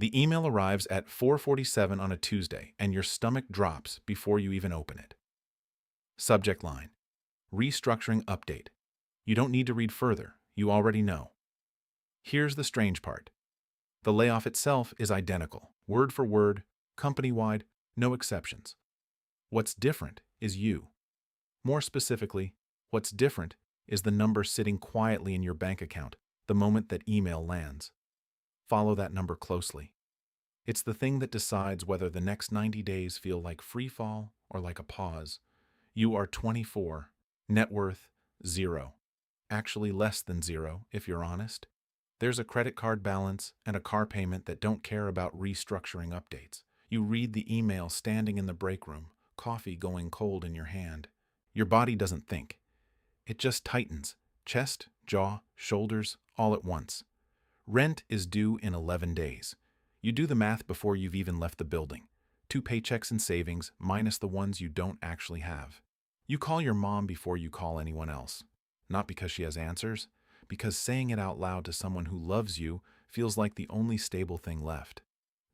The email arrives at 4:47 on a Tuesday, and your stomach drops before you even open it. Subject line: Restructuring update. You don't need to read further, you already know. Here's the strange part. The layoff itself is identical, word for word, company-wide, no exceptions. What's different is you. More specifically, what's different is the number sitting quietly in your bank account the moment that email lands. Follow that number closely. It's the thing that decides whether the next 90 days feel like free fall or like a pause. You are 24, net worth 0. Actually less than 0, if you're honest. There's a credit card balance and a car payment that don't care about restructuring updates. You read the email standing in the break room, coffee going cold in your hand. Your body doesn't think. It just tightens, chest, jaw, shoulders, all at once. Rent is due in 11 days. You do the math before you've even left the building. 2 paychecks and savings, minus the ones you don't actually have. You call your mom before you call anyone else. Not because she has answers, because saying it out loud to someone who loves you feels like the only stable thing left.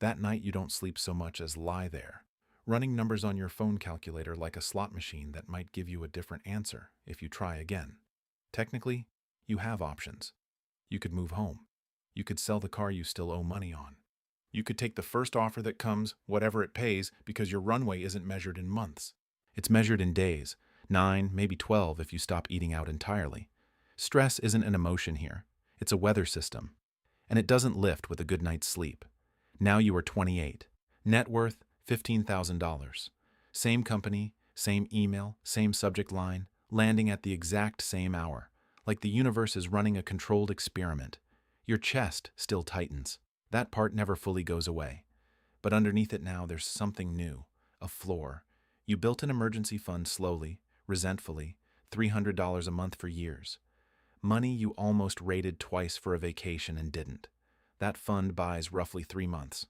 That night you don't sleep so much as lie there, running numbers on your phone calculator like a slot machine that might give you a different answer if you try again. Technically, you have options. You could move home. You could sell the car you still owe money on. You could take the first offer that comes, whatever it pays, because your runway isn't measured in months. It's measured in days, 9, maybe 12 if you stop eating out entirely. Stress isn't an emotion here. It's a weather system. And it doesn't lift with a good night's sleep. Now you are 28. Net worth, $15,000. Same company, same email, same subject line, landing at the exact same hour. Like the universe is running a controlled experiment. Your chest still tightens. That part never fully goes away. But underneath it now, there's something new, a floor. You built an emergency fund slowly, resentfully, $300 a month for years. Money you almost raided twice for a vacation and didn't. That fund buys roughly 3 months.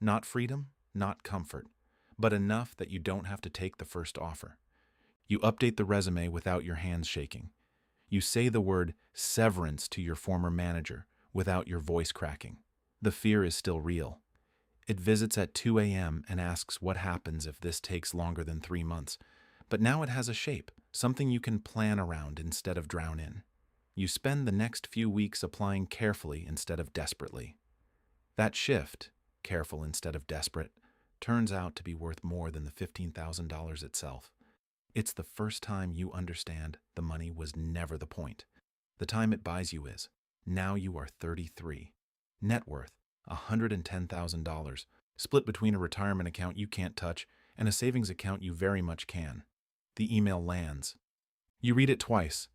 Not freedom, not comfort, but enough that you don't have to take the first offer. You update the resume without your hands shaking. You say the word severance to your former manager without your voice cracking. The fear is still real. It visits at 2 a.m. and asks what happens if this takes longer than 3 months. But now it has a shape, something you can plan around instead of drown in. You spend the next few weeks applying carefully instead of desperately. That shift, careful instead of desperate, turns out to be worth more than the $15,000 itself. It's the first time you understand the money was never the point. The time it buys you is. Now you are 33. Net worth, $110,000, split between a retirement account you can't touch and a savings account you very much can. The email lands. You read it twice.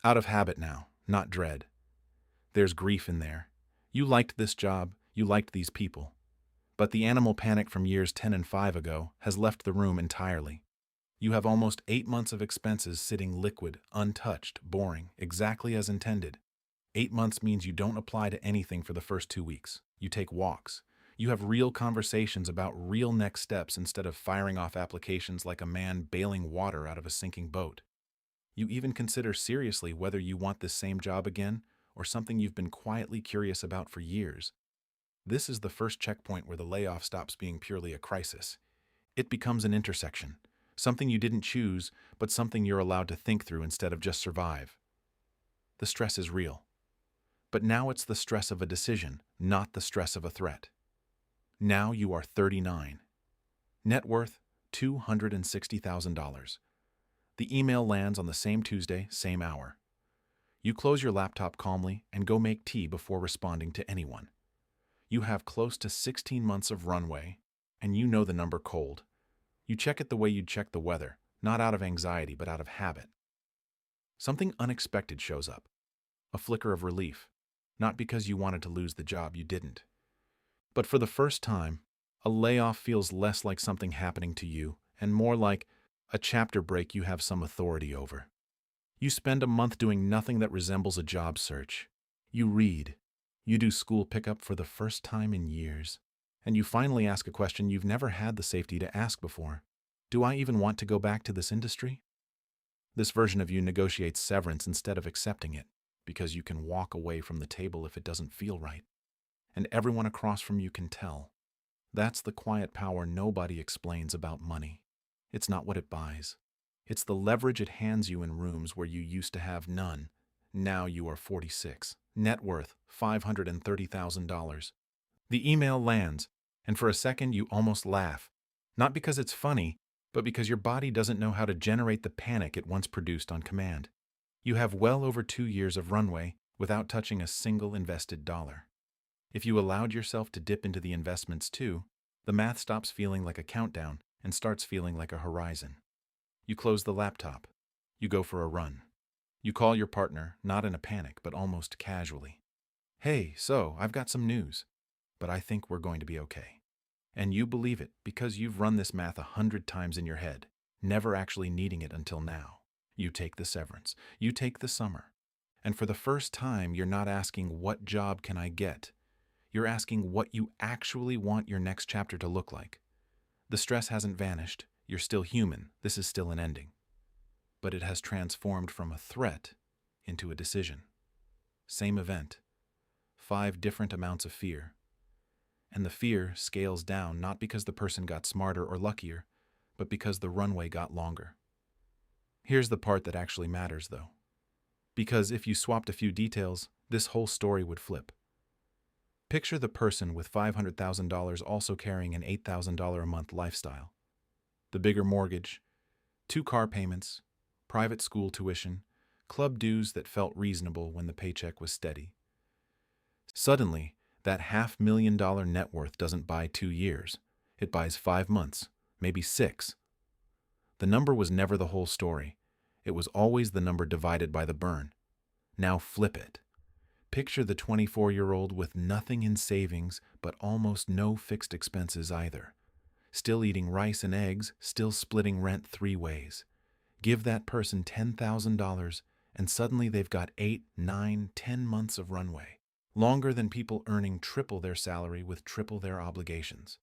Out of habit now, not dread. There's grief in there. You liked this job, you liked these people. But the animal panic from years 10 and 5 ago has left the room entirely. You have almost 8 months of expenses sitting liquid, untouched, boring, exactly as intended. 8 months means you don't apply to anything for the first 2 weeks. You take walks. You have real conversations about real next steps instead of firing off applications like a man bailing water out of a sinking boat. You even consider seriously whether you want this same job again or something you've been quietly curious about for years. This is the first checkpoint where the layoff stops being purely a crisis. It becomes an intersection, something you didn't choose, but something you're allowed to think through instead of just survive. The stress is real. But now it's the stress of a decision, not the stress of a threat. Now you are 39. Net worth, $260,000. The email lands on the same Tuesday, same hour. You close your laptop calmly and go make tea before responding to anyone. You have close to 16 months of runway, and you know the number cold. You check it the way you'd check the weather, not out of anxiety but out of habit. Something unexpected shows up. A flicker of relief. Not because you wanted to lose the job, you didn't. But for the first time, a layoff feels less like something happening to you and more like a chapter break you have some authority over. You spend a month doing nothing that resembles a job search. You read. You do school pickup for the first time in years. And you finally ask a question you've never had the safety to ask before. Do I even want to go back to this industry? This version of you negotiates severance instead of accepting it, because you can walk away from the table if it doesn't feel right. and everyone across from you can tell. That's the quiet power nobody explains about money. It's not what it buys. It's the leverage it hands you in rooms where you used to have none. Now you are 46. Net worth $530,000. The email lands, and for a second you almost laugh. Not because it's funny, but because your body doesn't know how to generate the panic it once produced on command. You have well over 2 years of runway without touching a single invested dollar. If you allowed yourself to dip into the investments too, the math stops feeling like a countdown and starts feeling like a horizon. You close the laptop. You go for a run. You call your partner, not in a panic, but almost casually. Hey, so I've got some news, but I think we're going to be okay. And you believe it because you've run this math 100 times in your head, never actually needing it until now. You take the severance. You take the summer. And for the first time, you're not asking, what job can I get? You're asking what you actually want your next chapter to look like. The stress hasn't vanished. You're still human. This is still an ending. But it has transformed from a threat into a decision. Same event. 5 different amounts of fear. And the fear scales down not because the person got smarter or luckier, but because the runway got longer. Here's the part that actually matters, though. Because if you swapped a few details, this whole story would flip. Picture the person with $500,000 also carrying an $8,000 a month lifestyle. The bigger mortgage, 2 car payments, private school tuition, club dues that felt reasonable when the paycheck was steady. Suddenly, that $500,000 net worth doesn't buy 2 years. It buys 5 months, maybe 6. The number was never the whole story. It was always the number divided by the burn. Now flip it. Picture the 24-year-old with nothing in savings but almost no fixed expenses either. Still eating rice and eggs, still splitting rent 3 ways. Give that person $10,000 and suddenly they've got 8, 9, 10 months of runway. Longer than people earning triple their salary with triple their obligations.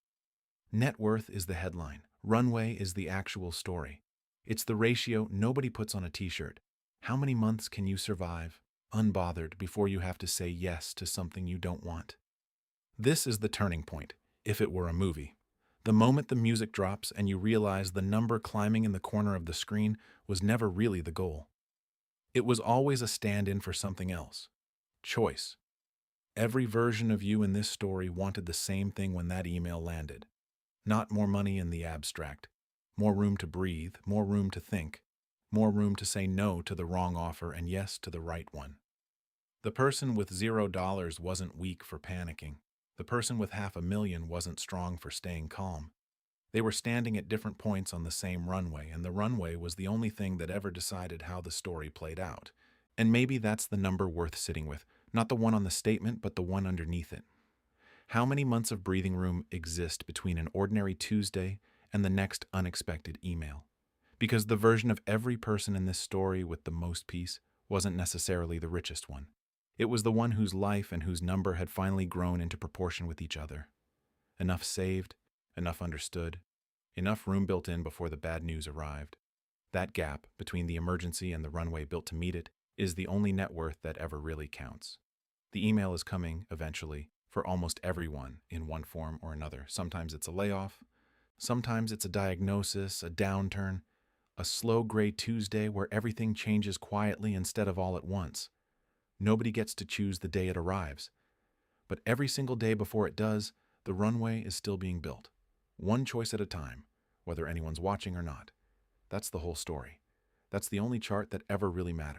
Net worth is the headline. Runway is the actual story. It's the ratio nobody puts on a t-shirt. How many months can you survive, unbothered, before you have to say yes to something you don't want? This is the turning point, if it were a movie. The moment the music drops and you realize the number climbing in the corner of the screen was never really the goal. It was always a stand-in for something else. Choice. Every version of you in this story wanted the same thing when that email landed. Not more money in the abstract. More room to breathe, more room to think, more room to say no to the wrong offer and yes to the right one. The person with $0 wasn't weak for panicking. The person with $500,000 wasn't strong for staying calm. They were standing at different points on the same runway, and the runway was the only thing that ever decided how the story played out. And maybe that's the number worth sitting with, not the one on the statement, but the one underneath it. How many months of breathing room exist between an ordinary Tuesday and the next unexpected email? Because the version of every person in this story with the most peace wasn't necessarily the richest one. It was the one whose life and whose number had finally grown into proportion with each other. Enough saved, enough understood, enough room built in before the bad news arrived. That gap between the emergency and the runway built to meet it is the only net worth that ever really counts. The email is coming, eventually, for almost everyone in one form or another. Sometimes it's a layoff. Sometimes it's a diagnosis, a downturn, a slow gray Tuesday where everything changes quietly instead of all at once. Nobody gets to choose the day it arrives. But every single day before it does, the runway is still being built. One choice at a time, whether anyone's watching or not. That's the whole story. That's the only chart that ever really matters.